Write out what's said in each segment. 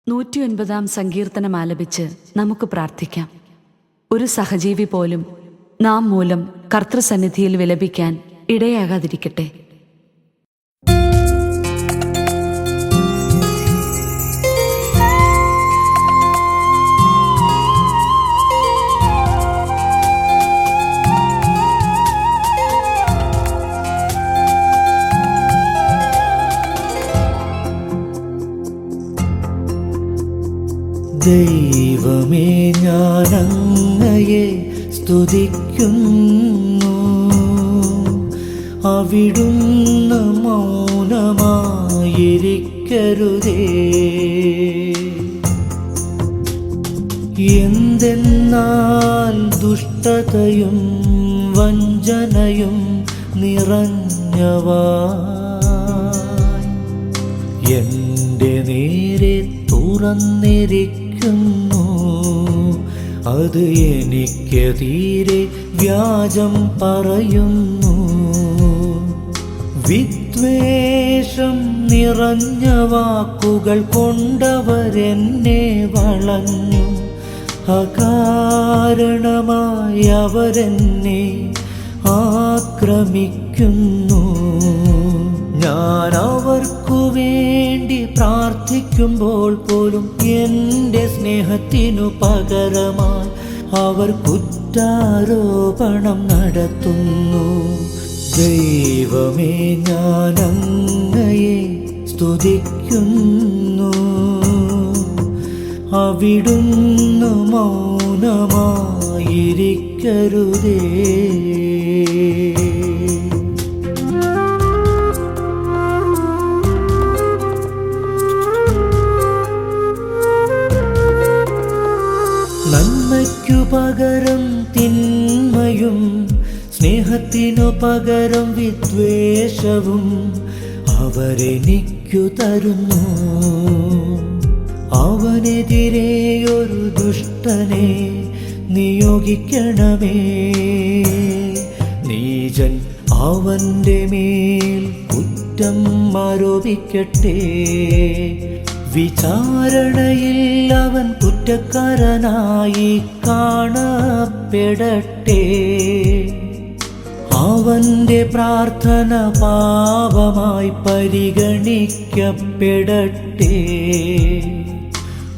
109 സങ്കീർത്തനം ആലപിച്ച് നമുക്ക് പ്രാർത്ഥിക്കാം. ഒരു സഹജീവി പോലും നാം മൂലം കർത്തൃസന്നിധിയിൽ വിലപിക്കാൻ ഇടയാകാതിരിക്കട്ടെ. ദൈവമേ, ഞാനങ്ങയെ സ്തുതിക്കുന്നു. അവിടുന്ന് മൗനമായിരിക്കരുതേ. എന്തെന്നാൽ ദുഷ്ടതയും വഞ്ചനയും നിറഞ്ഞവായി എൻ്റെ നേരെ തുറന്നിരിക്കുന്നു. അത് എനിക്കെതിരെ വ്യാജം പറയുന്നു. വിദ്വേഷം നിറഞ്ഞ വാക്കുകൾ കൊണ്ടവരെന്നെ വളഞ്ഞു. അകാരണമായി അവരെന്നെ ആക്രമിക്കുന്നു. ഞാൻ അവർക്കു വേണ്ടി പ്രാർത്ഥിക്കുമ്പോൾ പോലും എൻ്റെ സ്നേഹത്തിനു പകരമായി അവർ കുറ്റാരോപണം നടത്തുന്നു. ദൈവമേ, ഞാനങ്ങയെ സ്തുതിക്കുന്നു. അവിടുന്ന് മൗനമായിരിക്കരുതേ. നന്മയ്ക്കു പകരം തിന്മയും സ്നേഹത്തിനു പകരം വിദ്വേഷവും അവരെനിക്കു തരുന്നു. അവനെതിരെ ഒരു ദുഷ്ടനെ നിയോഗിക്കണമേ. നീചൻ അവന്റെ മേൽ കുറ്റം ആരോപിക്കട്ടെ. വിചാരണയിൽ അവൻ കുറ്റക്കാരനായി കാണപ്പെടട്ടെ. അവന്റെ പ്രാർത്ഥന പാപമായി പരിഗണിക്കപ്പെടട്ടെ.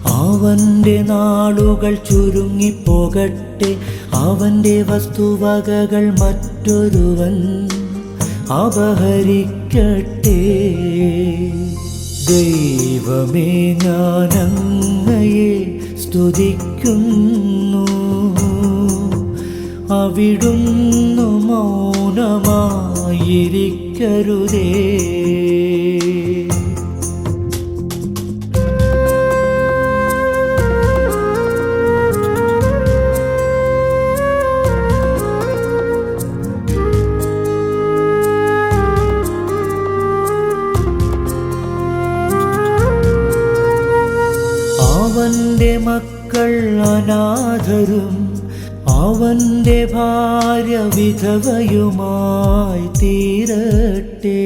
അവന്റെ നാളുകൾ ചുരുങ്ങിപ്പോകട്ടെ. അവന്റെ വസ്തുവകകൾ മറ്റൊരുവൻ അപഹരിക്കട്ടെ. ദൈവമേ, ഞാനങ്ങയെ സ്തുതിക്കുന്നു. അവിടുന്ന് മൗനമായിരിക്കരുതേ. അവന്റെ മക്കൾ അനാഥരും അവന്റെ ഭാര്യ വിധവയുമായി തീരട്ടെ.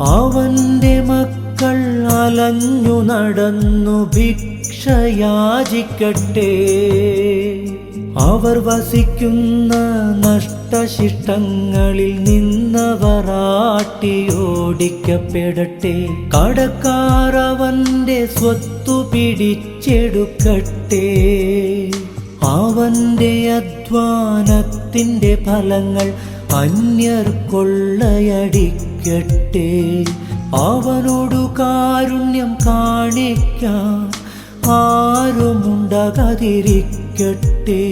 അവന്റെ മക്കൾ അലഞ്ഞു നടന്നു ഭിക്ഷയാചിക്കട്ടെ. അവർ വസിക്കുന്ന നഷ്ടശിഷ്ടങ്ങളിൽ നിന്നവർ ആട്ടിയോടിക്കപ്പെടട്ടെ. കടക്കാർ അവന്റെ സ്വത്തു പിടിച്ചെടുക്കട്ടെ. അവന്റെ അധ്വാനത്തിന്റെ ഫലങ്ങൾ അന്യർ കൊള്ളയടിക്കട്ടെ. അവനോടു കാരുണ്യം കാണിക്കാൻ ആരുമുണ്ടാകാതിരിക്കട്ടെ.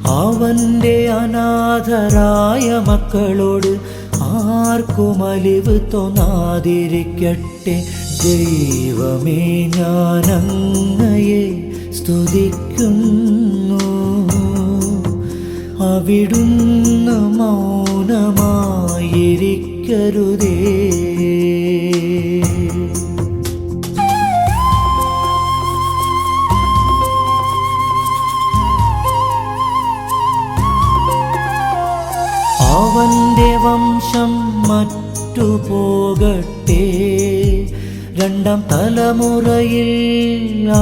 അവന്റെ അനാഥരായ മക്കളോട് ആർക്കും അലിവ് തോന്നാതിരിക്കട്ടെ. ദൈവമേ, ഞാനങ്ങയെ സ്തുതിക്കുന്നു. അവിടുന്ന് മൗനമായിരിക്കരുതേ. അവന്റെ വംശം മറ്റുപോകട്ടെ. രണ്ടാം തലമുറയിൽ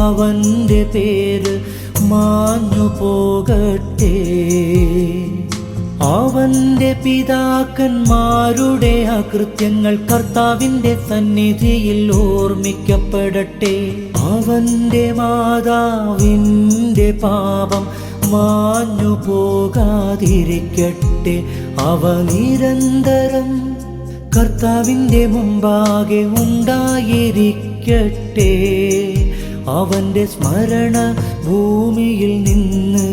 അവൻ്റെ പേര് മാഞ്ഞു പോകട്ടെ. അവൻ്റെ പിതാക്കന്മാരുടെ അകൃത്യങ്ങൾ കർത്താവിൻ്റെ സന്നിധിയിൽ ഓർമ്മിക്കപ്പെടട്ടെ. അവൻ്റെ മാതാവിൻ്റെ പാപം മാഞ്ഞു പോകാതിരിക്കട്ടെ. അവ നിരന്തരം കർത്താവിൻ്റെ മുമ്പാകെ ഉണ്ടായിരിക്കട്ടെ. അവൻ്റെ സ്മരണ ഭൂമിയിൽ നിന്ന്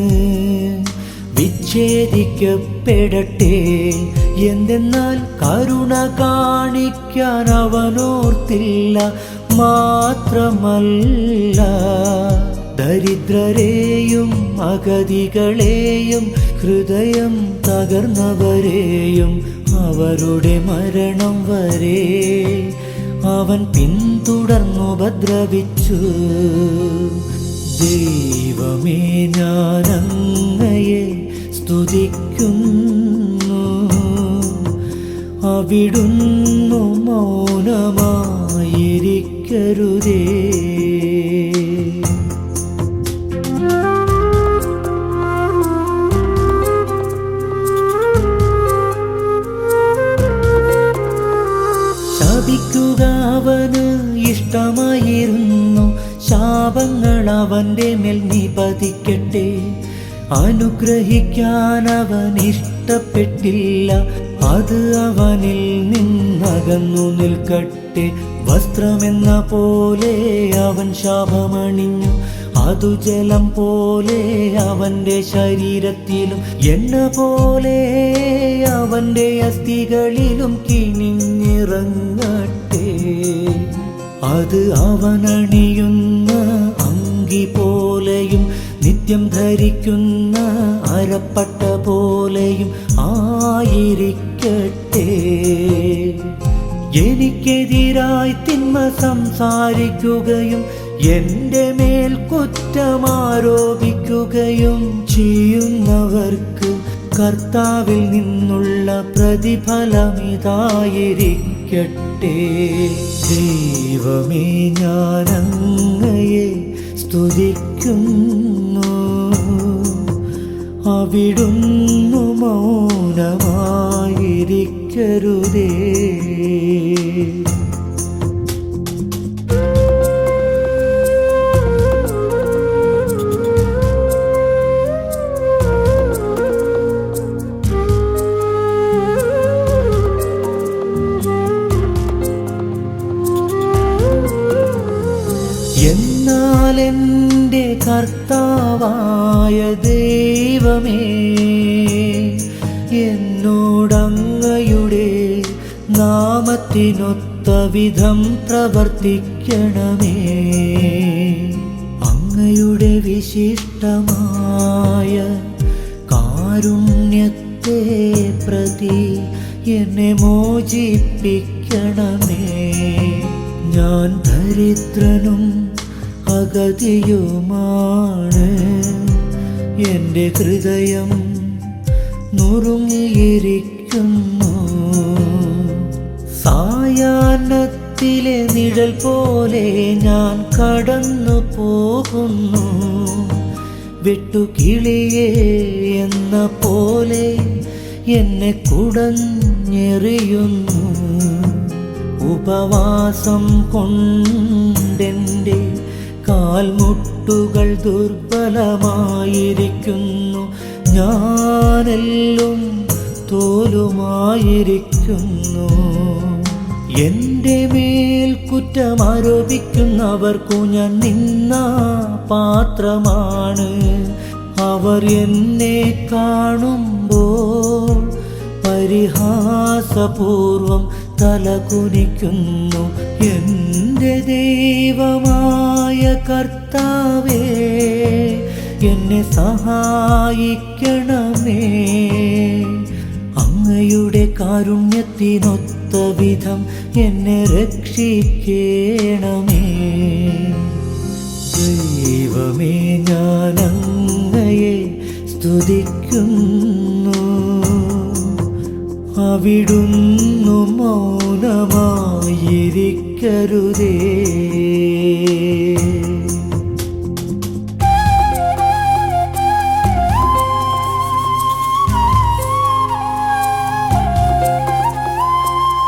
വിച്ഛേദിക്കപ്പെടട്ടെ. എന്തെന്നാൽ കരുണ കാണിക്കാൻ അവനോർത്തില്ല. മാത്രമല്ല ദരിദ്രരെയും അഗതികളെയും ഹൃദയം തകർന്നവരെയും അവരുടെ മരണം വരെ അവൻ പിന്തുടർന്നുപദ്രവിച്ചു. ദൈവമേ, ഞാൻ അങ്ങയെ സ്തുതിക്കുന്നു. അവിടുന്നു മൗനമായിരിക്കരുതേ. ശപിക്കുക അവന് ഇഷ്ടമായിരുന്നു. ശാപങ്ങൾ അവൻ്റെ മേൽ നിപതിക്കട്ടെ. അനുഗ്രഹിക്കാൻ അവൻ ഇഷ്ടപ്പെട്ടില്ല. അത് അവനിൽ നിന്നകന്നു നിൽക്കട്ടെ. വസ്ത്രമെന്ന പോലെ അവൻ ശാപമണിഞ്ഞു. അതു ജലം പോലെ അവൻ്റെ ശരീരത്തിലും എണ്ണ പോലെ അവൻ്റെ അസ്ഥികളിലും കിനിഞ്ഞിറങ്ങട്ടെ. അത് അവനണിയുന്ന അങ്കി പോലെയും നിത്യം ധരിക്കുന്ന അരപ്പട്ട പോലെയും ആയിരിക്കട്ടെ. എനിക്കെതിരായി തിന്മ സംസാരിക്കുകയും എൻ്റെ മേൽ കുറ്റമാരോപിക്കുകയും ചെയ്യുന്നവർക്ക് കർത്താവിൽ നിന്നുള്ള പ്രതിഫലമിതായിരിക്കട്ടെ. ദൈവമേ, ഞാൻ അങ്ങയെ സ്തുതിക്കുന്നു. അവിടുന്നു മൗനമായിരിക്കരുതേ. എന്നാൽ എൻ്റെ കർത്താവായ ദൈവമേ, എന്നോടങ്ങയുടെ നാമത്തിനൊത്ത വിധം പ്രവർത്തിക്കണമേ. അങ്ങയുടെ വിശിഷ്ടമായ കാരുണ്യത്തെ പ്രതി എന്നെ മോചിപ്പിക്കണമേ. ഞാൻ ദരിദ്രനും അഗതിയുമാണ്. എൻ്റെ ഹൃദയം നുറുങ്ങിയിരിക്കുന്നു. സായാഹ്നത്തിലെ നിഴൽ പോലെ ഞാൻ കടന്നു പോകുന്നു. വെട്ടുകിളിയെ എന്ന പോലെ എന്നെ കുടഞ്ഞെറിയുന്നു. ഉപവാസം കൊണ്ടെൻ്റെ കാൽമുട്ടുകൾ ദുർബലമായിരിക്കുന്നു. ഞാനെല്ലും തോലുമായിരിക്കുന്നു. എൻ്റെ മേൽ കുറ്റമാരോപിക്കുന്നവർക്കു ഞാൻ നിന്ന പാത്രമാണ്. അവർ എന്നെ കാണുമ്പോൾ പരിഹാസപൂർവം തലകുനിക്കുന്നു. എൻ്റെ ദൈവമായ കർത്താവേ, എന്നെ സഹായിക്കണമേ. അങ്ങയുടെ കാരുണ്യത്തിനൊത്ത വിധം എന്നെ രക്ഷിക്കണമേ. ദൈവമേ, ഞാൻ അങ്ങയെ സ്തുതിക്കുന്നു. അവിടുന്നു മൗനമായിരിക്കരുതേ.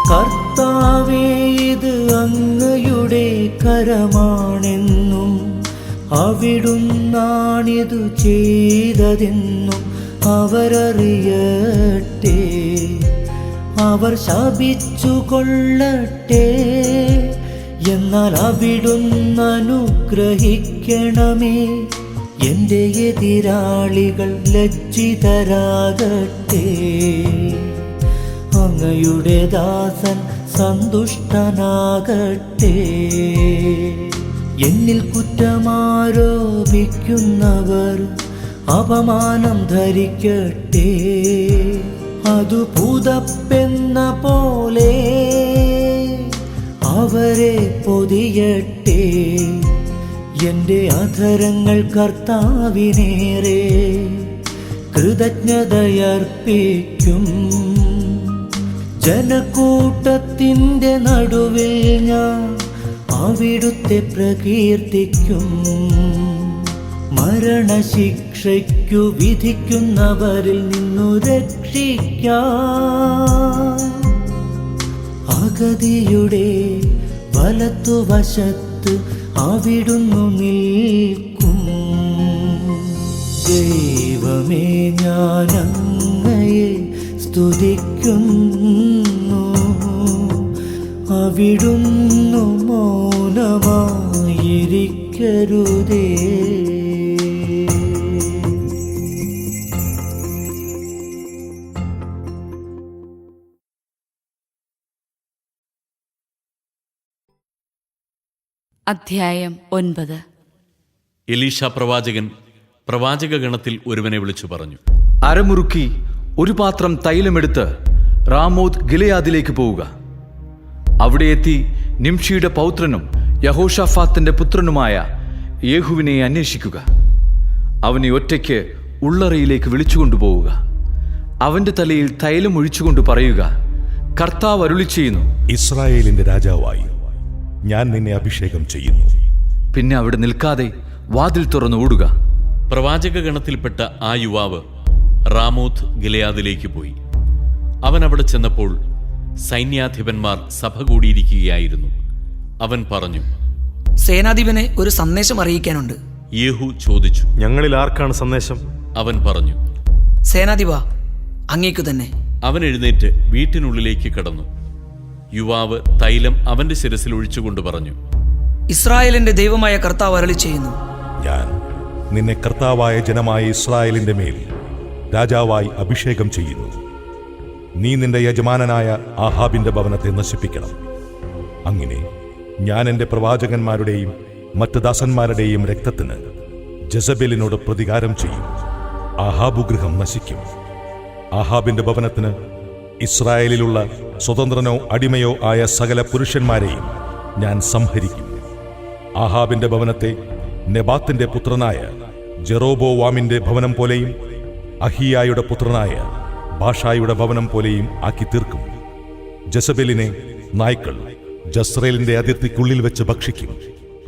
കർത്താവേ, ഇത് അങ്ങയുടെ കരമാണെന്നും അവിടുന്നാണിതു ചെയ്തതെന്നും അവരറിയട്ടെ. അവർ ശപിച്ചു കൊള്ളട്ടെ, എന്നാൽ അവിടുന്ന് അനുഗ്രഹിക്കണമേ. എൻ്റെ എതിരാളികൾ ലജ്ജിതരാകട്ടെ. അങ്ങയുടെ ദാസൻ സന്തുഷ്ടനാകട്ടെ. എന്നിൽ കുറ്റമാരോപിക്കുന്നവർ അപമാനം ധരിക്കട്ടെ. അതു പുതപ്പെന്ന പോലെ അവരെ പൊതിയട്ടെ. എൻ്റെ അധരങ്ങൾ കർത്താവിനേറെ കൃതജ്ഞതയർപ്പിക്കും. ജനക്കൂട്ടത്തിൻ്റെ നടുവിൽ ഞാൻ അവിടുത്തെ പ്രകീർത്തിക്കും. മരണശിക്ഷയ്ക്കു വിധിക്കുന്നവരിൽ നിന്നു രക്ഷിക്കാൻ അഗതിയുടെ വലത്തുവശത്ത് അവിടുന്നു നിൽക്കും. ദൈവമേ, ഞാൻ അങ്ങയെ സ്തുതിക്കുന്നു. അവിടുന്നു മൗനമായിരിക്കരുതേ. അധ്യായം 9. എലീശ പ്രവാചകൻ പ്രവാചകഗണത്തിൽ ഒരുവനെ വിളിച്ചു പറഞ്ഞു, അരമുറുക്കി ഒരു പാത്രം തൈലമെടുത്ത് റാമോത്ത് ഗിലെയാദിലേക്ക് പോവുക. അവിടെ എത്തി നിംഷിയുടെ പൗത്രനും യഹോഷാഫാത്തിന്റെ പുത്രനുമായ യേഹുവിനെ അന്വേഷിക്കുക. അവനെ ഒറ്റയ്ക്ക് ഉള്ളറയിലേക്ക് വിളിച്ചുകൊണ്ടുപോവുക. അവന്റെ തലയിൽ തൈലം ഒഴിച്ചുകൊണ്ട് പറയുക, കർത്താവ് അരുളിച്ചെയ്യുന്നു, ഇസ്രായേലിന്റെ രാജാവായി ഞാൻ നിന്നെ അഭിഷേകം ചെയ്യുന്നു. പിന്നെ അവിടെ നിൽക്കാതെ വാതിൽ തുറന്ന് ഓടുക. പ്രവാചകഗണത്തിൽപ്പെട്ട ആ യുവാവ് റാമോത്ത് ഗിലെയാദിലേക്ക് പോയി. അവൻ അവിടെ ചെന്നപ്പോൾ സൈന്യാധിപന്മാർ സഭ കൂടിയിരിക്കുകയായിരുന്നു. അവൻ പറഞ്ഞു, സേനാധിപനെ ഒരു സന്ദേശം അറിയിക്കാനുണ്ട്. യേഹു ചോദിച്ചു, ഞങ്ങളിൽ ആർക്കാണ് സന്ദേശം? അവൻ പറഞ്ഞു, സേനാധിപ, അങ്ങേക്കു തന്നെ. അവൻ എഴുന്നേറ്റ് വീട്ടിനുള്ളിലേക്ക് കടന്നു. യുവാവ് തൈലം അവന്റെ ശിരസിൽ ഒഴിച്ചുകൊണ്ട് പറഞ്ഞു, ഇസ്രായേലിന്റെ ദൈവമായ കർത്താവ് അരുളി ചെയ്യുന്നു, ഞാൻ നിന്നെ കർത്താവായ ജനമായ ഇസ്രായേലിന്റെ മേൽ രാജാവായി അഭിഷേകം ചെയ്യുന്നു. നീ നിന്റെ യജമാനനായ ആഹാബിന്റെ ഭവനത്തെ നശിപ്പിക്കണം. അങ്ങനെ ഞാൻ എൻ്റെ പ്രവാചകന്മാരുടെയും മറ്റ് ദാസന്മാരുടെയും രക്തത്തിന് ജസബേലിനോട് പ്രതികാരം ചെയ്യും. ആഹാബു ഗൃഹം നശിക്കും. ആഹാബിന്റെ ഭവനത്തിന് ഇസ്രായേലിലുള്ള സ്വതന്ത്രനോ അടിമയോ ആയ സകല പുരുഷന്മാരെയും ഞാൻ സംഹരിക്കും. ആഹാബിന്റെ ഭവനത്തെ നെബാത്തിന്റെ പുത്രനായ ജെറോബോവാമിന്റെ ഭവനം പോലെയും അഹിയായുടെ പുത്രനായ ബാഷായുടെ ഭവനം പോലെയും ആക്കി തീർക്കും. ജസബേലിനെ നായ്ക്കൾ ജസ്രേലിന്റെ അതിർത്തിക്കുള്ളിൽ വെച്ച് ഭക്ഷിക്കും.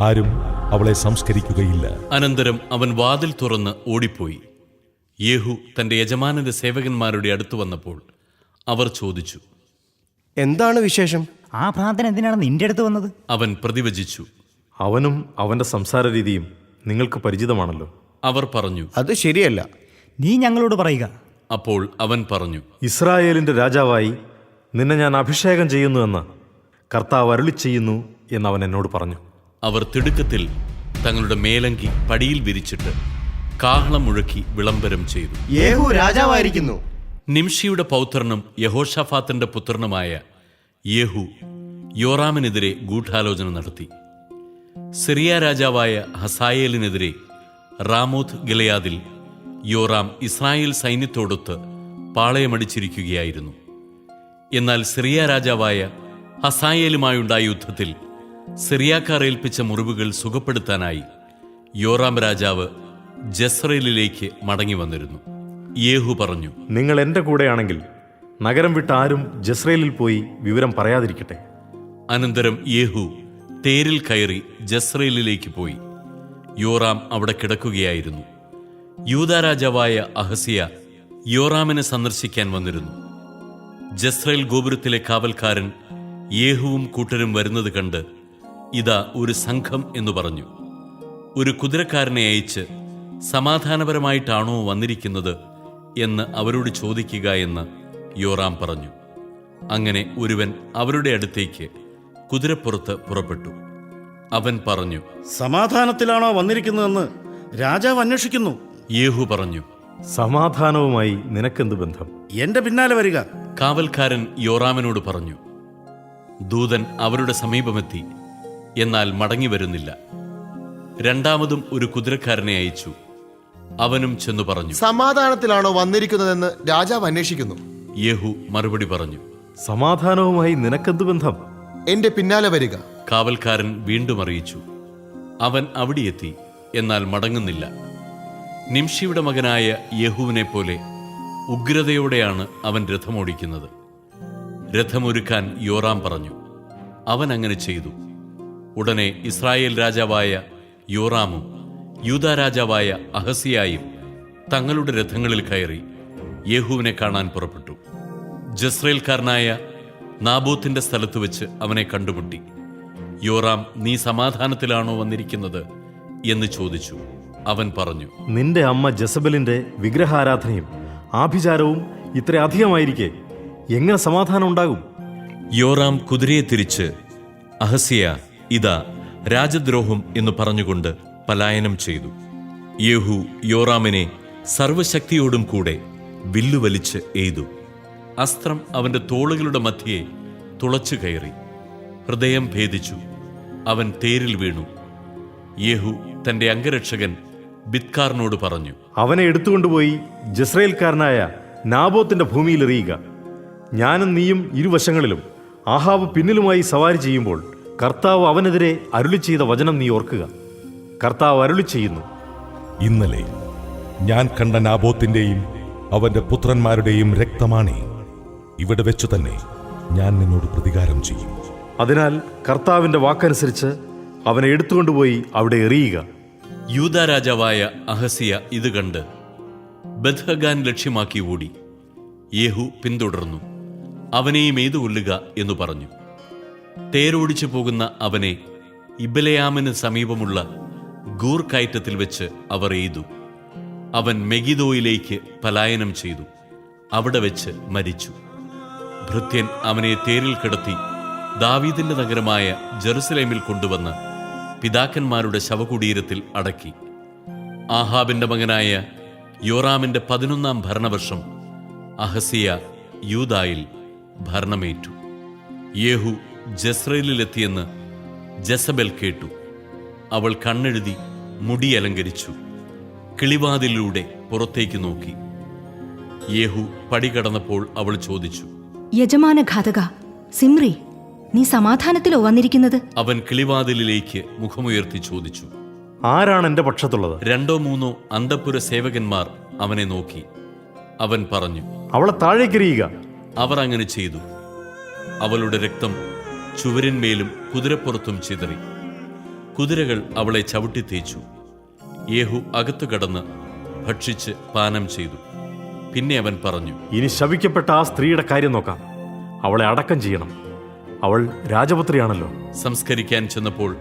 ആരും അവളെ സംസ്കരിക്കുകയില്ല. അനന്തരം അവൻ വാതിൽ തുറന്ന് ഓടിപ്പോയി. യേഹു തന്റെ യജമാനന്റെ സേവകന്മാരുടെ അടുത്ത് വന്നപ്പോൾ അവർ ചോദിച്ചു, എന്താണ് വിശേഷം? ആ ഭ്രാന്തൻ എന്തിനാണ് നിന്റെ അടുത്ത് വന്നത്? അവൻ പ്രതിവചിച്ചു, അവനും അവന്റെ സംസാര രീതിയും നിങ്ങൾക്ക് പരിചിതമാണല്ലോ. അവർ പറഞ്ഞു, അത് ശരിയല്ല. നീ ഞങ്ങളോട് പറയുക. അപ്പോൾ അവൻ പറഞ്ഞു, ഇസ്രായേലിന്റെ രാജാവായി നിന്നെ ഞാൻ അഭിഷേകം ചെയ്യുന്നുവെന്ന് കർത്താവ് അരുളി ചെയ്യുന്നു എന്നവൻ എന്നോട് പറഞ്ഞു. അവർ തിടുക്കത്തിൽ തങ്ങളുടെ മേലങ്കി പടിയിൽ വിരിച്ചിട്ട് കാഹളം മുഴക്കി വിളംബരം ചെയ്തു. യേഹു രാജാവായിരിക്കുന്നു. നിംഷിയുടെ പൗത്രനും യഹോഷാഫാത്തിന്റെ പുത്രനുമായ യേഹു യോറാമിനെതിരെ ഗൂഢാലോചന നടത്തി. സിറിയ രാജാവായ ഹസായേലിനെതിരെ റാമോത്ത് ഗിലെയാദിൽ യോറാം ഇസ്രായേൽ സൈന്യത്തോടൊത്ത് പാളയമടിച്ചിരിക്കുകയായിരുന്നു. എന്നാൽ സിറിയ രാജാവായ ഹസായേലുമായുണ്ടായ യുദ്ധത്തിൽ സിറിയാക്കാർ ഏൽപ്പിച്ച മുറിവുകൾ സുഖപ്പെടുത്താനായി യോറാം രാജാവ് ജസ്രേലിലേക്ക് മടങ്ങി വന്നിരുന്നു. യേഹു പറഞ്ഞു, നിങ്ങൾ എൻ്റെ കൂടെയാണെങ്കിൽ നഗരം വിട്ട് ആരും ജസ്രയേലിൽ പോയി വിവരം പറയാതിരിക്കട്ടെ. അനന്തരം യേഹു തേരിൽ കയറി ജസ്രയേലിലേക്ക് പോയി. യോറാം അവിടെ കിടക്കുകയായിരുന്നു. യൂദാ രാജാവായ അഹസിയ യോറാമിനെ സന്ദർശിക്കാൻ വന്നിരുന്നു. ജസ്രയേൽ ഗോപുരത്തിലെ കാവൽക്കാരൻ യേഹുവും കൂട്ടരും വരുന്നത് കണ്ട്, ഇതാ ഒരു സംഘം എന്നു പറഞ്ഞു. ഒരു കുതിരക്കാരനെ അയച്ച് സമാധാനപരമായിട്ടാണോ വന്നിരിക്കുന്നത് എന്ന് അവരോട് ചോദിക്കുക എന്ന് യോറാം പറഞ്ഞു. അങ്ങനെ ഒരുവൻ അവരുടെ അടുത്തേക്ക് കുതിരപ്പുറത്ത് പുറപ്പെട്ടു. അവൻ പറഞ്ഞു, സമാധാനത്തിലാണോ വന്നിരിക്കുന്നതെന്ന് രാജാവ് അന്വേഷിക്കുന്നു. യേഹു പറഞ്ഞു, സമാധാനവുമായി നിനക്കെന്ത് ബന്ധം? എന്റെ പിന്നാലെ വരിക. കാവൽക്കാരൻ യോറാമിനോട് പറഞ്ഞു. ദൂതൻ അവരുടെ സമീപമെത്തി, എന്നാൽ മടങ്ങി വരുന്നില്ല. രണ്ടാമതും ഒരു കുതിരക്കാരനെ അയച്ചു. അവനും ചെന്നു പറഞ്ഞു, സമാധാനത്തിലാണോ വന്നിരിക്കുന്നതെന്ന് രാജാവ് അന്വേഷിക്കുന്നു. യേഹു മറുപടി പറഞ്ഞു, സമാധാനവുമായി നിനക്കെന്ത് ബന്ധം? എന്റെ പിന്നാലെ വരിക. കാവൽക്കാരൻ വീണ്ടും അറിയിച്ചു. അവൻ അവിടെയെത്തി, എന്നാൽ മടങ്ങുന്നില്ല. നിംഷിയുടെ മകനായ യേഹുവിനെ പോലെ ഉഗ്രതയോടെയാണ് അവൻ രഥമോടിക്കുന്നത്. രഥമൊരുക്കാൻ യോറാം പറഞ്ഞു. അവൻ അങ്ങനെ ചെയ്തു. ഉടനെ ഇസ്രായേൽ രാജാവായ യോറാമും യൂദാ രാജാവായ അഹസിയായും തങ്ങളുടെ രഥങ്ങളിൽ കയറി യേഹുവിനെ കാണാൻ പുറപ്പെട്ടു. ജസ്രയേൽക്കാരനായ നാബോത്തിന്റെ സ്ഥലത്ത് വെച്ച് അവനെ കണ്ടുമുട്ടി. യോറാം, നീ സമാധാനത്തിലാണോ വന്നിരിക്കുന്നത് എന്ന് ചോദിച്ചു. അവൻ പറഞ്ഞു, നിന്റെ അമ്മ ജസബലിന്റെ വിഗ്രഹാരാധനയും ആഭിചാരവും ഇത്ര അധികമായിരിക്കെ എങ്ങനെ സമാധാനം ഉണ്ടാകും? യോറാം കുതിരയെ തിരിച്ച്, അഹസിയ, ഇതാ രാജദ്രോഹം എന്ന് പറഞ്ഞുകൊണ്ട് പലായനം ചെയ്തു. യേഹു യോറാമിനെ സർവശക്തിയോടും കൂടെ വില്ലുവലിച്ച് എയ്തു. അസ്ത്രം അവന്റെ തോളുകളുടെ മധ്യേ തുളച്ചു കയറി. ഹൃദയം ഭേദിച്ചു. അവൻ തേരിൽ വീണു. യേഹു തന്റെ അംഗരക്ഷകൻ ബിദ്കാറിനോട് പറഞ്ഞു, അവനെ എടുത്തുകൊണ്ടുപോയി ജസ്രയേൽക്കാരനായ നാബോത്തിന്റെ ഭൂമിയിൽ എറിയുക. ഞാനും നീയും ഇരുവശങ്ങളിലും ആഹാബ് പിന്നിലുമായി സവാരി ചെയ്യുമ്പോൾ കർത്താവ് അവനെതിരെ അരുളി ചെയ്ത വചനം നീ ഓർക്കുക. കർത്താവ് അരുളി ചെയ്യുന്നു, ഇന്നലെ ഞാൻ കണ്ട നാബോത്തിന്റെയും അവന്റെ പുത്രന്മാരുടെയും രക്തമാണേ, ഇവിടെ വെച്ചു തന്നെ ഞാൻ നിന്നോട് പ്രതികാരം ചെയ്യും. അതിനാൽ കർത്താവിന്റെ വാക്കനുസരിച്ച് അവനെ എടുത്തുകൊണ്ടുപോയി അവിടെ എറിയുക. യൂദാ രാജാവായ അഹസിയ ഇത് കണ്ട് ബത്ഹഗാൻ ലക്ഷ്യമാക്കി ഓടി. യേഹു പിന്തുടർന്നു. അവനെയും എയ്തു കൊല്ലുക എന്നു പറഞ്ഞു. തേരോടിച്ചു പോകുന്ന അവനെ ഇബലെയാമിന് സമീപമുള്ള ഗൂർ കയറ്റത്തിൽ വെച്ച് അവർ എയ്തു. അവൻ മെഗിദോയിലേക്ക് പലായനം ചെയ്തു. അവിടെ വെച്ച് മരിച്ചു. ഭൃത്യൻ അവനെ തേരിൽ കിടത്തി ദാവീദിന്റെ നഗരമായ ജെറുസലേമിൽ കൊണ്ടുവന്ന് പിതാക്കന്മാരുടെ ശവകുടീരത്തിൽ അടക്കി. ആഹാബിന്റെ മകനായ യോറാമിന്റെ 11-ാം ഭരണവർഷം അഹസിയ യൂദായിൽ ഭരണമേറ്റു. യേഹു ജസ്രയേലിലെത്തിയെന്ന് ജസബൽ കേട്ടു. അവൾ കണ്ണെഴുതി മുടി അലങ്കരിച്ചു. കിളിവാതിലൂടെ പുറത്തേക്ക് നോക്കി. യേഹു പടി കടന്നപ്പോൾ അവൾ ചോദിച്ചു, യജമാനഘാതക സിമ്രി, നീ സമാധാനത്തിലോ വന്നിരിക്കുന്നത്? അവൻ കിളിവാതിലിലേക്ക് മുഖമുയർത്തി ചോദിച്ചു. ആരാണ് എന്റെ പക്ഷത്തുള്ളത്? 2-3 അന്തഃപുര സേവകന്മാർ അവനെ നോക്കി. അവൻ പറഞ്ഞു, അവളെ താഴേക്കെറിയുക. അവർ അങ്ങനെ ചെയ്തു. അവളുടെ രക്തം ചുവരിന്മേലും കുതിരപ്പുറത്തും ചിതറി. കുതിരകൾ അവളെ ചവിട്ടിത്തേച്ചു. യേഹു അകത്തു കടന്ന് ഭക്ഷിച്ച് പാനം ചെയ്തു. പിന്നെ അവൻ പറഞ്ഞു, ഇനി ശപിക്കപ്പെട്ട ആ സ്ത്രീയുടെ കാര്യം നോക്കാം. അവളെ അടക്കം ചെയ്യണം. അവൾ രാജപുത്രിയാണല്ലോ. സംസ്കരിക്കാൻ ചെന്നപ്പോൾ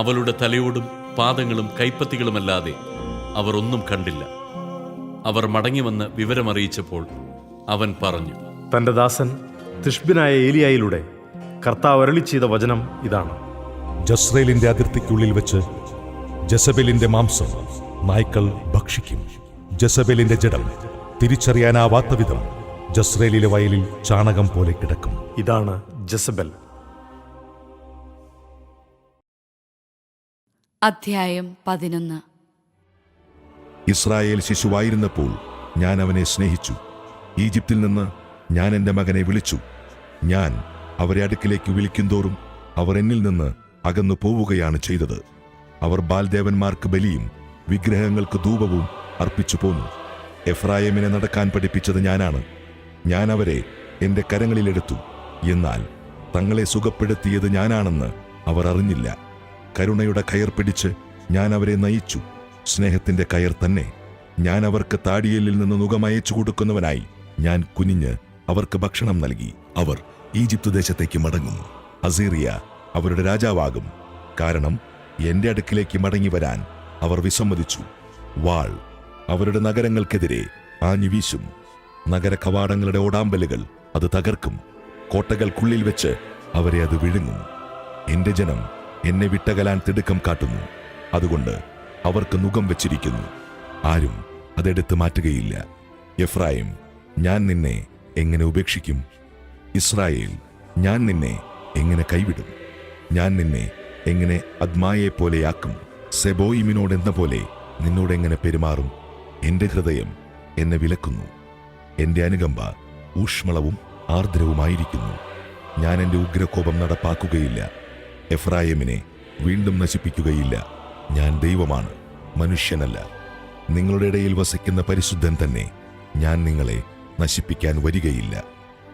അവളുടെ തലയോടും പാദങ്ങളും കൈപ്പത്തികളുമല്ലാതെ അവർ ഒന്നും കണ്ടില്ല. അവർ മടങ്ങിവന്ന് വിവരമറിയിച്ചപ്പോൾ അവൻ പറഞ്ഞു, തന്റെ ദാസൻ തിഷ്ബിനായ ഏലിയായിലൂടെ കർത്താവ് അരുളി ചെയ്ത വചനം ഇതാണ്. ജസ്രയേലിന്റെ അതിർത്തിക്കുള്ളിൽ വെച്ച് ജസബേലിന്റെ മാംസം നായ്ക്കൾ ഭക്ഷിക്കും. ജസബേലിന്റെ ജഡം തിരിച്ചറിയാനാവാത്ത വിധം ജസ്രയേലിലെ വയലിൽ ചാണകം പോലെ കിടക്കും. ഇതാണ് ജസബൽ. അധ്യായം 11. ഇസ്രായേൽ ശിശുവായിരുന്നപ്പോൾ ഞാൻ അവനെ സ്നേഹിച്ചു. ഈജിപ്തിൽ നിന്ന് ഞാൻ എൻ്റെ മകനെ വിളിച്ചു. ഞാൻ അവരെ അടുക്കിലേക്ക് വിളിക്കുന്തോറും അവർ എന്നിൽ നിന്ന് അകന്നു പോവുകയാണ് ചെയ്തത്. അവർ ബാൽദേവന്മാർക്ക് ബലിയും വിഗ്രഹങ്ങൾക്ക് ധൂപവും അർപ്പിച്ചു പോന്നു. എഫ്രായിമിനെ നടക്കാൻ പഠിപ്പിച്ചത് ഞാനാണ്. ഞാൻ അവരെ എന്റെ കരങ്ങളിലെടുത്തു. എന്നാൽ തങ്ങളെ സുഖപ്പെടുത്തിയത് ഞാനാണെന്ന് അവർ അറിഞ്ഞില്ല. കരുണയുടെ കയർ പിടിച്ച് ഞാൻ അവരെ നയിച്ചു, സ്നേഹത്തിന്റെ കയർ തന്നെ. ഞാൻ അവർക്ക് താടിയലിൽ നിന്ന് നുകമയച്ചു കൊടുക്കുന്നവനായി ഞാൻ കുനിഞ്ഞ് അവർക്ക് ഭക്ഷണം നൽകി. അവർ ഈജിപ്ത് ദേശത്തേക്ക് മടങ്ങും. അസീറിയ അവരുടെ രാജാവാകും. കാരണം എന്റെ അടുക്കിലേക്ക് മടങ്ങി വരാൻ അവർ വിസമ്മതിച്ചു. വാൾ അവരുടെ നഗരങ്ങൾക്കെതിരെ ആഞ്ഞു വീശും. നഗര കവാടങ്ങളുടെ ഓടാമ്പലുകൾ അത് തകർക്കും. കോട്ടകൾക്കുള്ളിൽ വെച്ച് അവരെ അത് വിഴുങ്ങും. എന്റെ ജനം എന്നെ വിട്ടകലാൻ തിടുക്കം കാട്ടുന്നു. അതുകൊണ്ട് അവർക്ക് നുകം വെച്ചിരിക്കുന്നു. ആരും അതെടുത്ത് മാറ്റുകയില്ല. എഫ്രായിം, ഞാൻ നിന്നെ എങ്ങനെ ഉപേക്ഷിക്കും? ഇസ്രായേൽ, ഞാൻ നിന്നെ എങ്ങനെ കൈവിടും? ഞാൻ നിന്നെ എങ്ങനെ അദ്മായെപ്പോലെയാക്കും? സെബോയിമിനോടെന്ന പോലെ നിന്നോടെങ്ങനെ പെരുമാറും? എന്റെ ഹൃദയം എന്നെ വിലക്കുന്നു. എന്റെ അനുകമ്പ ഊഷ്മളവും ആർദ്രവുമായിരിക്കുന്നു. ഞാൻ എന്റെ ഉഗ്രകോപം നടപ്പാക്കുകയില്ല. എഫ്രായിമിനെ വീണ്ടും നശിപ്പിക്കുകയില്ല. ഞാൻ ദൈവമാണ്, മനുഷ്യനല്ല. നിങ്ങളുടെ ഇടയിൽ വസിക്കുന്ന പരിശുദ്ധൻ തന്നെ. ഞാൻ നിങ്ങളെ നശിപ്പിക്കാൻ വരികയില്ല.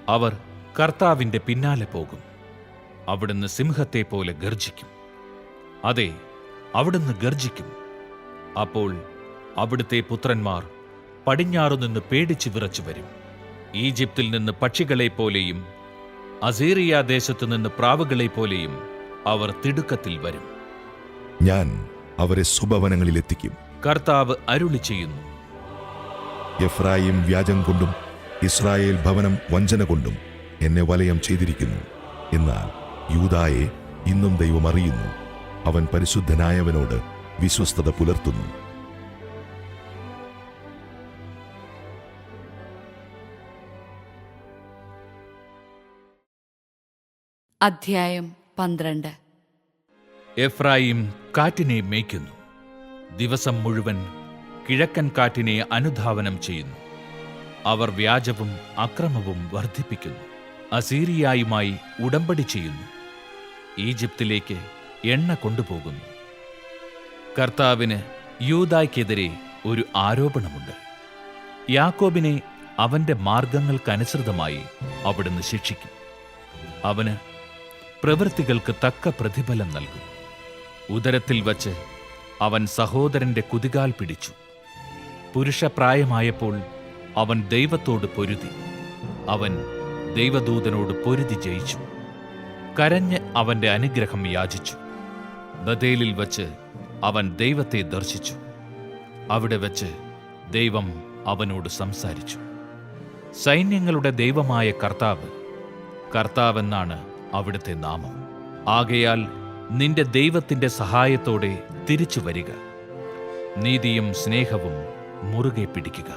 അവർ കർത്താവിന്റെ പിന്നാലെ പോകും. അവിടുന്ന് സിംഹത്തെ പോലെ ഗർജിക്കും. അതെ, അവിടുന്ന് ഗർജിക്കും. അപ്പോൾ അവിടുത്തെ പുത്രന്മാർ പടിഞ്ഞാറുനിന്ന് പേടിച്ചു വിറച്ചു വരും. ഈജിപ്തിൽ നിന്ന് പക്ഷികളെപ്പോലെയും അസീറിയ ദേശത്തു നിന്ന് പ്രാവുകളെപ്പോലെയും അവർ തിടുക്കത്തിൽ വരും. ഞാൻ അവരെ സുഭവനങ്ങളിലെത്തിക്കും. കർത്താവ് അരുളി ചെയ്യുന്നു. എഫ്രായിം വ്യാജം കൊണ്ടും ഇസ്രായേൽ ഭവനം വഞ്ചന കൊണ്ടും എന്നെ വലയം ചെയ്തിരിക്കുന്നു. എന്നാൽ യൂദായെ ഇന്നും ദൈവം അറിയുന്നു. അവൻ പരിശുദ്ധനായവനോട് വിശ്വസ്തത പുലർത്തുന്നു. അധ്യായം 12. എഫ്രായിം കാറ്റിനെ മേയ്ക്കുന്നു. ദിവസം മുഴുവൻ കിഴക്കൻ കാറ്റിനെ അനുധാവനം ചെയ്യുന്നു. അവർ വ്യാജവും അക്രമവും വർദ്ധിപ്പിക്കുന്നു. അസീറിയായുമായി ഉടമ്പടി ചെയ്യുന്നു. ഈജിപ്തിലേക്ക് എണ്ണ കൊണ്ടുപോകുന്നു. കർത്താവിന് യൂദായ്ക്കെതിരെ ഒരു ആരോപണമുണ്ട്. യാക്കോബിനെ അവന്റെ മാർഗങ്ങൾക്കനുസൃതമായി അവിടുന്ന് ശിക്ഷിക്കും. അവന് പ്രവൃത്തികൾക്ക് തക്ക പ്രതിഫലം നൽകും. ഉദരത്തിൽ വച്ച് അവൻ സഹോദരന്റെ കുതികാൽ പിടിച്ചു. പുരുഷപ്രായമായപ്പോൾ അവൻ ദൈവത്തോട് പൊരുതി. അവൻ ദൈവദൂതനോട് പൊരുതി ജയിച്ചു. കരഞ്ഞ് അവന്റെ അനുഗ്രഹം യാചിച്ചു. ബഥേലിൽ വച്ച് അവൻ ദൈവത്തെ ദർശിച്ചു. അവിടെ വച്ച് ദൈവം അവനോട് സംസാരിച്ചു. സൈന്യങ്ങളുടെ ദൈവമായ കർത്താവ്, കർത്താവെന്നാണ് അവിടുത്തെ നാമം. ആകയാൽ നിന്റെ ദൈവത്തിന്റെ സഹായത്തോടെ തിരിച്ചു വരിക. നീതിയും സ്നേഹവും മുറുകെ പിടിക്കുക.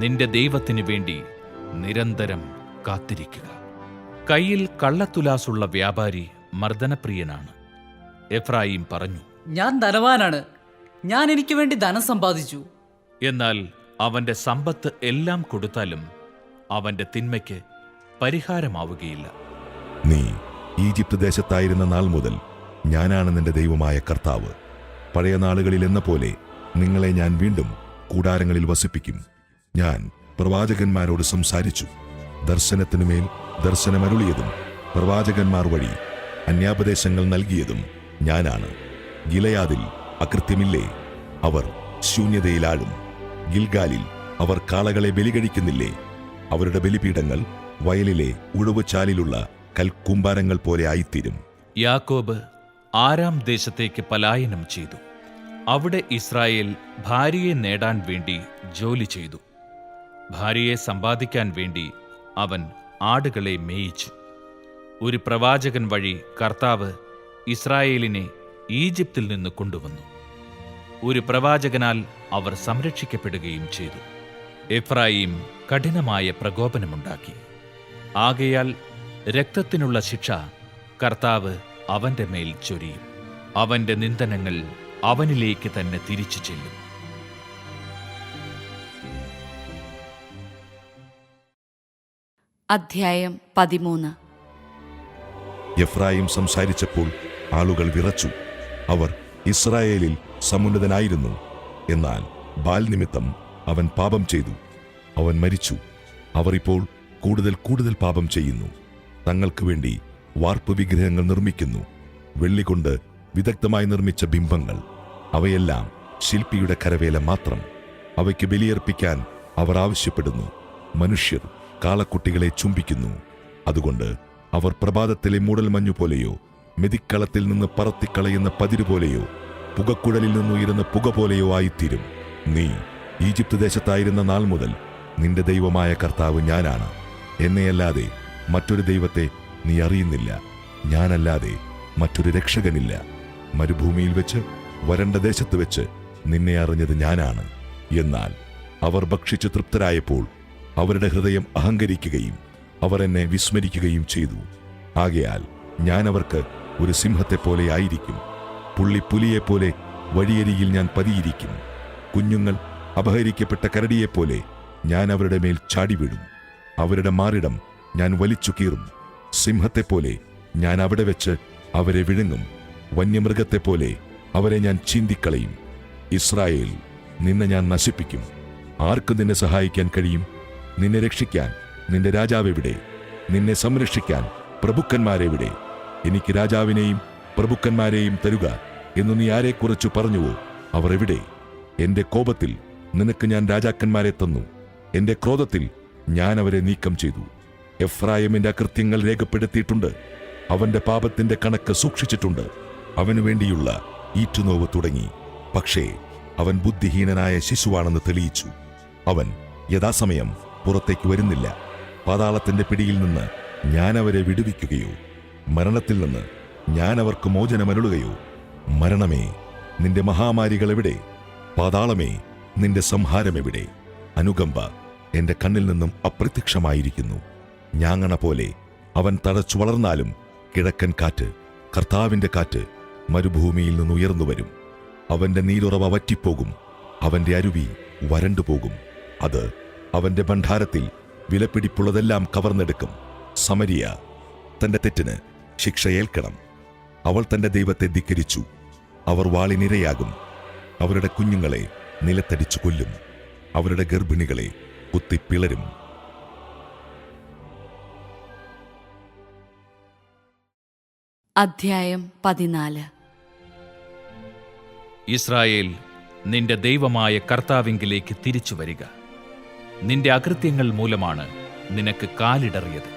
നിന്റെ ദൈവത്തിനു വേണ്ടി നിരന്തരം കാത്തിരിക്കുക. കയ്യിൽ കള്ളത്തുലാസുള്ള വ്യാപാരി മർദ്ദനപ്രിയനാണ്. എഫ്രായിം പറഞ്ഞു, ഞാൻ ധനവാനാണ്, ഞാൻ എനിക്ക് വേണ്ടി ധനം സമ്പാദിച്ചു. എന്നാൽ അവന്റെ സമ്പത്ത് എല്ലാം കൊടുത്താലും അവന്റെ തിന്മയ്ക്ക് പരിഹാരമാവുകയില്ല. നീ ഈജിപ്ത് ദേശത്തായിരുന്ന നാൾ മുതൽ ഞാനാണ് നിന്റെ ദൈവമായ കർത്താവ്. പഴയ നാളുകളിൽ എന്ന പോലെ നിങ്ങളെ ഞാൻ വീണ്ടും കൂടാരങ്ങളിൽ വസിപ്പിക്കും. ഞാൻ പ്രവാചകന്മാരോട് സംസാരിച്ചു. ദർശനത്തിനുമേൽ ദർശനമരുളിയതും പ്രവാചകന്മാർ വഴി അന്യാപദേശങ്ങൾ നൽകിയതും ഞാനാണ്. ഗിലയാദിൽ അകൃത്യമില്ലേ? അവർ ശൂന്യതയിലാഴും. ഗിൽഗാലിൽ അവർ കാളകളെ ബലികഴിക്കുന്നില്ലേ? അവരുടെ ബലിപീഠങ്ങൾ വയലിലെ ഉഴവുചാലിലുള്ള കൽക്കൂമ്പാരങ്ങൾ പോലെ ആയിത്തീരും. യാക്കോബ് ആരാം ദേശത്തേക്ക് പലായനം ചെയ്തു. അവിടെ ഇസ്രായേൽ ഭാര്യയെ നേടാൻ വേണ്ടി ജോലി ചെയ്തു. ഭാര്യയെ സമ്പാദിക്കാൻ വേണ്ടി അവൻ ആടുകളെ മേയിച്ചു. ഒരു പ്രവാചകൻ വഴി കർത്താവ് ഇസ്രായേലിനെ ഈജിപ്തിൽ നിന്ന് കൊണ്ടുവന്നു. ഒരു പ്രവാചകനാൽ അവർ സംരക്ഷിക്കപ്പെടുകയും ചെയ്തു. എഫ്രായിം കഠിനമായ പ്രകോപനമുണ്ടാക്കി. ആകയാൽ രക്തത്തിനുള്ള ശിക്ഷ കർത്താവ് അവന്റെ മേൽ ചൊരിയും. അവന്റെ നിന്ദനങ്ങൾ അവനിലേക്ക് തന്നെ തിരിച്ചു ചെല്ലും. അധ്യായം 13. എഫ്രായിം സംസാരിച്ചപ്പോൾ ആളുകൾ വിറച്ചു. അവർ ഇസ്രായേലിൽ സമുന്നതനായിരുന്നു. എന്നാൽ ബാൽ നിമിത്തം അവൻ പാപം ചെയ്തു. അവൻ മരിച്ചു. അവർ ഇപ്പോൾ കൂടുതൽ കൂടുതൽ പാപം ചെയ്യുന്നു. തങ്ങൾക്ക് വേണ്ടി വാർപ്പ് വിഗ്രഹങ്ങൾ നിർമ്മിക്കുന്നു, വെള്ളികൊണ്ട് വിദഗ്ധമായി നിർമ്മിച്ച ബിംബങ്ങൾ. അവയെല്ലാം ശില്പിയുടെ കരവേല മാത്രം. അവയ്ക്ക് ബലിയർപ്പിക്കാൻ അവർ ആവശ്യപ്പെടുന്നു. മനുഷ്യർ കാളക്കുട്ടികളെ ചുംബിക്കുന്നു. അതുകൊണ്ട് അവർ പ്രഭാതത്തിലെ മൂടൽമഞ്ഞു പോലെയോ മെതിക്കളത്തിൽ നിന്ന് പറത്തിക്കളയുന്ന പതിരുപോലെയോ പുകക്കുഴലിൽ നിന്നുയരുന്ന പുക പോലെയോ ആയിത്തീരും. നീ ഈജിപ്ത് ദേശത്തായിരുന്ന നാൾ മുതൽ നിന്റെ ദൈവമായ കർത്താവ് ഞാനാണ്. എന്നെയല്ലാതെ മറ്റൊരു ദൈവത്തെ നീ അറിയുന്നില്ല. ഞാനല്ലാതെ മറ്റൊരു രക്ഷകനില്ല. മരുഭൂമിയിൽ വെച്ച് വരണ്ട ദേശത്ത് വെച്ച് നിന്നെ അറിഞ്ഞത് ഞാനാണ്. എന്നാൽ അവർ ഭക്ഷിച്ചു തൃപ്തരായപ്പോൾ അവരുടെ ഹൃദയം അഹങ്കരിക്കുകയും അവർ എന്നെ വിസ്മരിക്കുകയും ചെയ്തു. ആകയാൽ ഞാൻ അവർക്ക് ഒരു സിംഹത്തെപ്പോലെ ആയിരിക്കും. പുള്ളിപ്പുലിയെപ്പോലെ വഴിയരികിൽ ഞാൻ പതിയിരിക്കും. കുഞ്ഞുങ്ങൾ അപഹരിക്കപ്പെട്ട കരടിയെപ്പോലെ ഞാൻ അവരുടെ മേൽ ചാടിവീഴും. അവരുടെ മാറിടം ഞാൻ വലിച്ചു കീറും. സിംഹത്തെപ്പോലെ ഞാൻ അവിടെ വെച്ച് അവരെ വിഴുങ്ങും. വന്യമൃഗത്തെപ്പോലെ അവരെ ഞാൻ ചീന്തിക്കളയും. ഇസ്രായേൽ, നിന്നെ ഞാൻ നശിപ്പിക്കും. ആർക്ക് നിന്നെ സഹായിക്കാൻ കഴിയും? നിന്നെ രക്ഷിക്കാൻ നിന്റെ രാജാവെവിടെ? നിന്നെ സംരക്ഷിക്കാൻ പ്രഭുക്കന്മാരെവിടെ? എനിക്ക് രാജാവിനെയും പ്രഭുക്കന്മാരെയും തരുക എന്നു നീ ആരെക്കുറിച്ചു പറഞ്ഞുവോ? അവർ എവിടെ? എന്റെ കോപത്തിൽ നിനക്ക് ഞാൻ രാജാക്കന്മാരെ തന്നു. എന്റെ ക്രോധത്തിൽ ഞാൻ അവരെ നീക്കം ചെയ്തു. എഫ്രായിമിന്റെ അകൃത്യങ്ങൾ രേഖപ്പെടുത്തിയിട്ടുണ്ട്. അവന്റെ പാപത്തിന്റെ കണക്ക് സൂക്ഷിച്ചിട്ടുണ്ട്. അവനു വേണ്ടിയുള്ള ഈറ്റുനോവ് തുടങ്ങി. പക്ഷേ അവൻ ബുദ്ധിഹീനനായ ശിശുവാണെന്ന് തെളിയിച്ചു. അവൻ യഥാസമയം പുറത്തേക്ക് വരുന്നില്ല. പാതാളത്തിന്റെ പിടിയിൽ നിന്ന് ഞാൻ അവരെ വിടുവിക്കുകയോ മരണത്തിൽ നിന്ന് ഞാൻ അവർക്ക് മോചനമരുളുകയോ? മരണമേ, നിന്റെ മഹാമാരികൾ എവിടെ? പാതാളമേ, നിന്റെ സംഹാരമെവിടെ? അനുകമ്പ എന്റെ കണ്ണിൽ നിന്നും അപ്രത്യക്ഷമായിരിക്കുന്നു. ഞാങ്ങണ പോലെ അവൻ തഴച്ചു വളർന്നാലും കിഴക്കൻ കാറ്റ്, കർത്താവിന്റെ കാറ്റ് മരുഭൂമിയിൽ നിന്ന് ഉയർന്നുവരും. അവന്റെ നീരുറവ വറ്റിപ്പോകും. അവന്റെ അരുവി വരണ്ടുപോകും. അത് അവന്റെ ഭണ്ഡാരത്തിൽ വിലപിടിപ്പുള്ളതെല്ലാം കവർന്നെടുക്കും. സമരിയ തന്റെ തെറ്റിന് ശിക്ഷ ഏൽക്കണം. അവൾ തന്റെ ദൈവത്തെ ധിക്കരിച്ചു. അവർ വാളിനിരയാകും. അവരുടെ കുഞ്ഞുങ്ങളെ നിലത്തടിച്ചു കൊല്ലും. അവരുടെ ഗർഭിണികളെ കുത്തിപ്പിളരും. അധ്യായം 14. ഇസ്രായേൽ, നിന്റെ ദൈവമായ കർത്താവിങ്കിലേക്ക് തിരിച്ചു വരിക. നിന്റെ അകൃത്യങ്ങൾ മൂലമാണ് നിനക്ക് കാലിടറിയത്.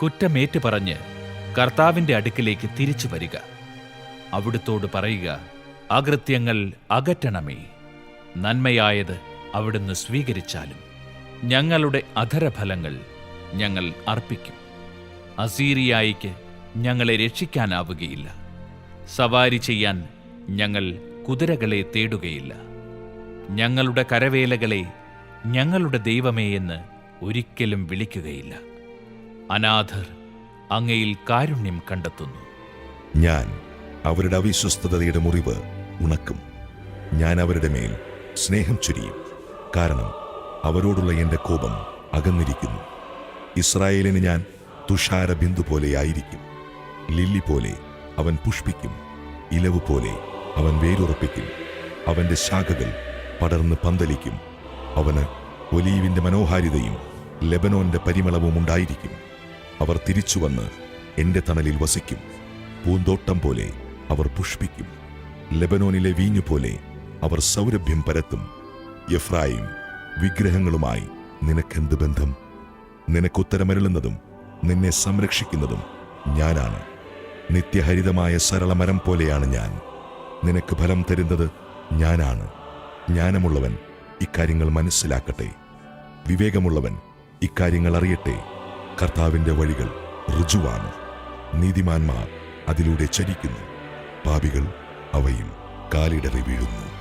കുറ്റമേറ്റു പറഞ്ഞ് കർത്താവിന്റെ അടുക്കിലേക്ക് തിരിച്ചു വരിക. അവിടുത്തോട് പറയുക, അകൃത്യങ്ങൾ അകറ്റണമേ. നന്മയായത് അവിടുന്ന് സ്വീകരിച്ചാലും ഞങ്ങളുടെ അധരഫലങ്ങൾ ഞങ്ങൾ അർപ്പിക്കും. അസീറിയായിക്ക് ഞങ്ങളെ രക്ഷിക്കാനാവുകയില്ല. സവാരി ചെയ്യാൻ ഞങ്ങൾ കുതിരകളെ തേടുകയില്ല. ഞങ്ങളുടെ കരവേലകളെ ഞങ്ങളുടെ ദൈവമേ എന്ന് ഒരിക്കലും വിളിക്കുകയില്ല. അനാഥർ അങ്ങയിൽ കാരുണ്യം കണ്ടെത്തുന്നു. ഞാൻ അവരുടെ അവിശ്വസ്തതയുടെ മുറിവ് ഉണക്കും. ഞാൻ അവരുടെ മേൽ സ്നേഹം ചൊരിയും. കാരണം അവരോടുള്ള എന്റെ കോപം അകന്നിരിക്കുന്നു. ഇസ്രായേലിന് ഞാൻ തുഷാര ബിന്ദു പോലെയായിരിക്കും. ലില്ലി പോലെ അവൻ പുഷ്പിക്കും. ഇലവ് പോലെ അവൻ വേരുറപ്പിക്കും. അവന്റെ ശാഖകൾ പടർന്ന് പന്തലിക്കും. അവന് ഒലീവിന്റെ മനോഹാരിതയും ലെബനോന്റെ പരിമളവും ഉണ്ടായിരിക്കും. അവർ തിരിച്ചുവന്ന് എന്റെ തണലിൽ വസിക്കും. പൂന്തോട്ടം പോലെ അവർ പുഷ്പിക്കും. ലെബനോനിലെ വീഞ്ഞുപോലെ അവർ സൗരഭ്യം പരത്തും. എഫ്രായിം, വിഗ്രഹങ്ങളുമായി നിനക്കെന്ത് ബന്ധം? നിനക്കുത്തരമരുളുന്നതും നിന്നെ സംരക്ഷിക്കുന്നതും ഞാനാണ്. നിത്യഹരിതമായ സരളമരം പോലെയാണ് ഞാൻ. നിനക്ക് ഫലം തരുന്നത് ഞാനാണ്. ജ്ഞാനമുള്ളവൻ ഇക്കാര്യങ്ങൾ മനസ്സിലാക്കട്ടെ. വിവേകമുള്ളവൻ ഇക്കാര്യങ്ങൾ അറിയട്ടെ. കർത്താവിന്റെ വഴികൾ ഋജുവാണ്. നീതിമാന്മാർ അതിലൂടെ ചരിക്കുന്നു. പാപികൾ അവയിൽ കാലിടറി വീഴുന്നു.